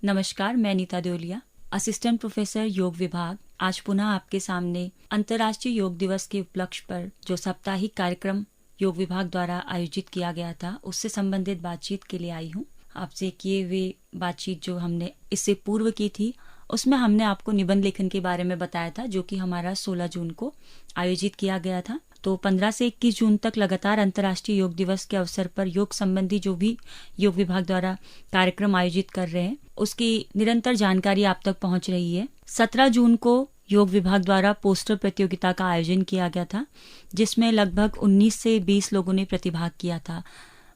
नमस्कार, मैं Nita देओलिया, assistant professor योग विभाग, आज पुनः आपके सामने अंतर्राष्ट्रीय योग दिवस के उपलक्ष्य पर जो साप्ताहिक कार्यक्रम योग विभाग द्वारा आयोजित किया गया था, उससे संबंधित बातचीत के लिए आई हूँ। आपसे किए हुए बातचीत जो हमने इससे पूर्व की थी, उसमें हमने आपको निबंध लेखन के बारे में बताया था, जो कि हमारा 16 जून को आयोजित किया गया था। तो 15 से 21 जून तक लगातार अंतर्राष्ट्रीय योग दिवस के अवसर पर योग संबंधी जो भी योग विभाग द्वारा कार्यक्रम आयोजित कर रहे हैं, उसकी निरंतर जानकारी आप तक पहुंच रही है। 17 जून को योग विभाग द्वारा पोस्टर प्रतियोगिता का आयोजन किया गया था, जिसमें लगभग 19 से 20 लोगों ने प्रतिभाग किया था।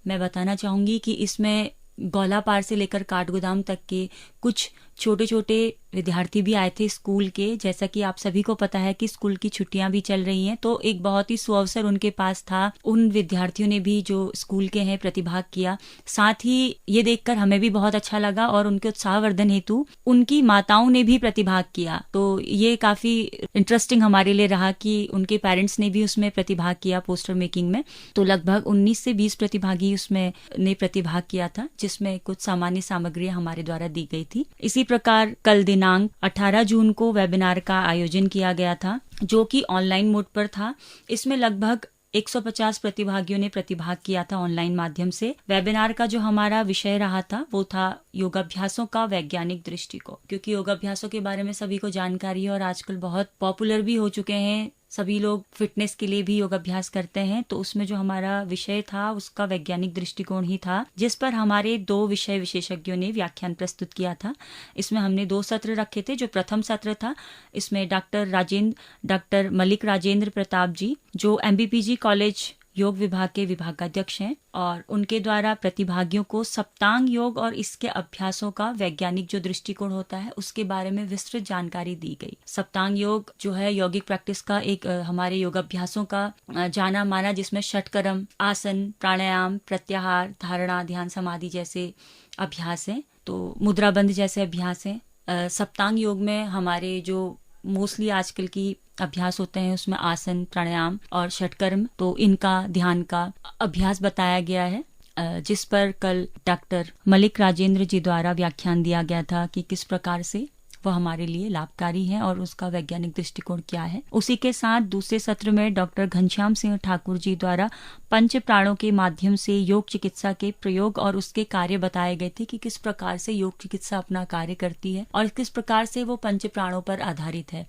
मैं बताना चाहूंगी कि इसमें गौलापार से लेकर काठगोदाम तक के कुछ छोटे छोटे विद्यार्थी भी आए थे स्कूल के। जैसा कि आप सभी को पता है कि स्कूल की छुट्टियां भी चल रही हैं, तो एक बहुत ही सुअवसर उनके पास था। उन विद्यार्थियों ने भी जो स्कूल के हैं प्रतिभाग किया। साथ ही ये देखकर हमें भी बहुत अच्छा लगा और उनके उत्साहवर्धन हेतु उनकी माताओं ने भी प्रतिभाग किया। तो ये काफी इंटरेस्टिंग हमारे लिए रहा कि उनके पेरेंट्स ने भी उसमें प्रतिभाग किया पोस्टर मेकिंग में। तो लगभग 19 से 20 प्रतिभागी उसमें ने प्रतिभाग किया था, जिसमें कुछ सामान्य सामग्रियां हमारे द्वारा दी गई थी। इसी प्रकार कल दिनांक 18 जून को वेबिनार का आयोजन किया गया था, जो कि ऑनलाइन मोड पर था। इसमें लगभग 150 प्रतिभागियों ने प्रतिभाग किया था ऑनलाइन माध्यम से। वेबिनार का जो हमारा विषय रहा था वो था योगाभ्यासों का वैज्ञानिक दृष्टिकोण, क्योंकि योगाभ्यासों के बारे में सभी को जानकारी है और आजकल बहुत पॉपुलर भी हो चुके हैं। सभी लोग फिटनेस के लिए भी योगाभ्यास करते हैं। तो उसमें जो हमारा विषय था उसका वैज्ञानिक दृष्टिकोण ही था, जिस पर हमारे 2 विषय विशेषज्ञों ने व्याख्यान प्रस्तुत किया था। इसमें हमने 2 सत्र रखे थे। जो प्रथम सत्र था, इसमें डॉक्टर मलिक राजेंद्र प्रताप जी, जो MBPG कॉलेज योग विभाग के विभागाध्यक्ष हैं, और उनके द्वारा प्रतिभागियों को सप्तांग योग और इसके अभ्यासों का वैज्ञानिक जो दृष्टिकोण होता है उसके बारे में विस्तृत जानकारी दी गई। सप्तांग योग जो है यौगिक प्रैक्टिस का एक हमारे योगाभ्यासों का जाना माना, जिसमें षटकर्म, आसन, प्राणायाम, प्रत्याहार, धारणा, ध्यान, समाधि जैसे अभ्यास हैं। तो मुद्राबंद जैसे अभ्यास हैं। सप्तांग योग में हमारे जो मोस्टली आजकल की अभ्यास होते हैं उसमें आसन, प्राणायाम और षटकर्म, तो इनका ध्यान का अभ्यास बताया गया है, जिस पर कल डॉक्टर मलिक राजेंद्र जी द्वारा व्याख्यान दिया गया था कि किस प्रकार से वह हमारे लिए लाभकारी है और उसका वैज्ञानिक दृष्टिकोण क्या है। उसी के साथ दूसरे सत्र में डॉक्टर घनश्याम सिंह ठाकुर जी द्वारा पंच प्राणों के माध्यम से योग चिकित्सा के प्रयोग और उसके कार्य बताए गए थे कि किस प्रकार से योग चिकित्सा अपना कार्य करती है और किस प्रकार से वो पंच प्राणों पर आधारित है।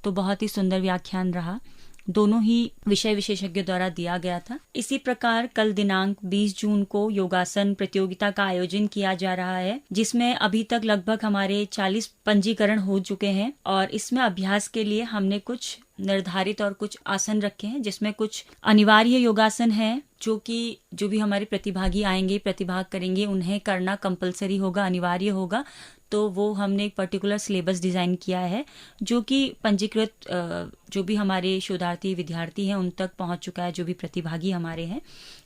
तो बहुत ही सुंदर व्याख्यान रहा, दोनों ही विषय विशेषज्ञों द्वारा दिया गया था। इसी प्रकार कल दिनांक 20 जून को योगासन प्रतियोगिता का आयोजन किया जा रहा है, जिसमें अभी तक लगभग हमारे 40 पंजीकरण हो चुके हैं और इसमें अभ्यास के लिए हमने कुछ निर्धारित और कुछ आसन रखे हैं, जिसमें कुछ अनिवार्य योगासन है जो भी हमारे प्रतिभागी आएंगे, प्रतिभाग करेंगे, उन्हें करना कंपलसरी होगा, अनिवार्य होगा। तो वो हमने एक पर्टिकुलर सिलेबस डिजाइन किया है, जो कि पंजीकृत जो भी हमारे शोधार्थी विद्यार्थी हैं उन तक पहुंच चुका है, जो भी प्रतिभागी हमारे हैं।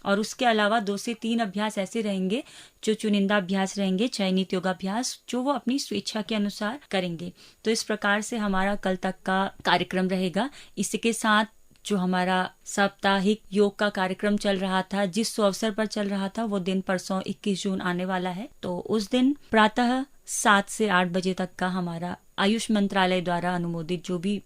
और उसके अलावा 2 से 3 अभ्यास ऐसे रहेंगे जो चुनिंदा अभ्यास रहेंगे, चयनित योगाभ्यास, जो वो अपनी स्वेच्छा के अनुसार करेंगे। तो इस प्रकार से हमारा कल तक का कार्यक्रम रहेगा। इसी के साथ जो हमारा साप्ताहिक योग का कार्यक्रम चल रहा था, जिस अवसर पर चल रहा था, वो दिन परसों 21 जून आने वाला है। तो उस दिन प्रातः 7 से 8 बजे तक का हमारा आयुष मंत्रालय द्वारा अनुमोदित जो भी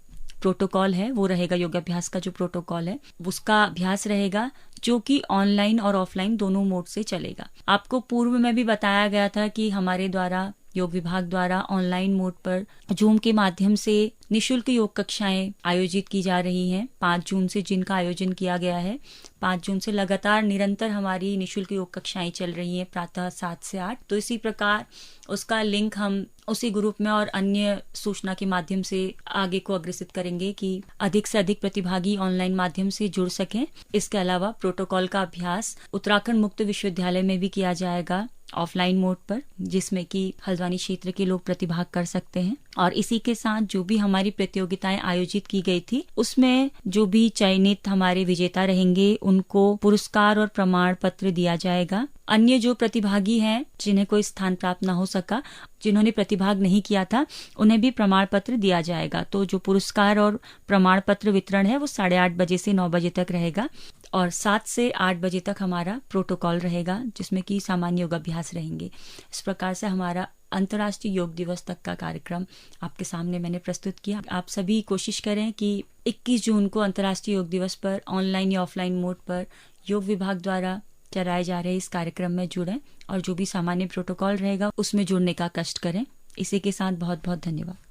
प्रोटोकॉल है वो रहेगा। योगाभ्यास का जो प्रोटोकॉल है उसका अभ्यास रहेगा, जो कि ऑनलाइन और ऑफलाइन दोनों मोड से चलेगा। आपको पूर्व में भी बताया गया था कि हमारे द्वारा योग विभाग द्वारा ऑनलाइन मोड पर जूम के माध्यम से निशुल्क योग कक्षाएं आयोजित की जा रही हैं। 5 जून से जिनका आयोजन किया गया है, 5 जून से लगातार निरंतर हमारी निशुल्क योग कक्षाएं चल रही हैं प्रातः 7 से 8। तो इसी प्रकार उसका लिंक हम उसी ग्रुप में और अन्य सूचना के माध्यम से आगे को अग्रसित करेंगे कि अधिक से अधिक प्रतिभागी ऑनलाइन माध्यम से जुड़ सकें। इसके अलावा प्रोटोकॉल का अभ्यास उत्तराखंड मुक्त विश्वविद्यालय में भी किया जाएगा ऑफलाइन मोड पर, जिसमें कि हल्द्वानी क्षेत्र के लोग प्रतिभाग कर सकते हैं। और इसी के साथ जो भी हमारी प्रतियोगिताएं आयोजित की गई थी, उसमें जो भी चयनित हमारे विजेता रहेंगे उनको पुरस्कार और प्रमाण पत्र दिया जाएगा। अन्य जो प्रतिभागी हैं जिन्हें कोई स्थान प्राप्त न हो सका, जिन्होंने प्रतिभाग नहीं किया था, उन्हें भी प्रमाण पत्र दिया जाएगा। तो जो पुरस्कार और प्रमाण पत्र वितरण है वो 8:30 बजे से 9 बजे तक रहेगा और 7 से 8 बजे तक हमारा प्रोटोकॉल रहेगा, जिसमें कि सामान्य योगाभ्यास रहेंगे। इस प्रकार से हमारा अंतर्राष्ट्रीय योग दिवस तक का कार्यक्रम आपके सामने मैंने प्रस्तुत किया। आप सभी कोशिश करें कि 21 जून को अंतर्राष्ट्रीय योग दिवस पर ऑनलाइन या ऑफलाइन मोड पर योग विभाग द्वारा चलाए जा रहे इस कार्यक्रम में जुड़ें और जो भी सामान्य प्रोटोकॉल रहेगा उसमें जुड़ने का कष्ट करें। इसी के साथ बहुत बहुत धन्यवाद।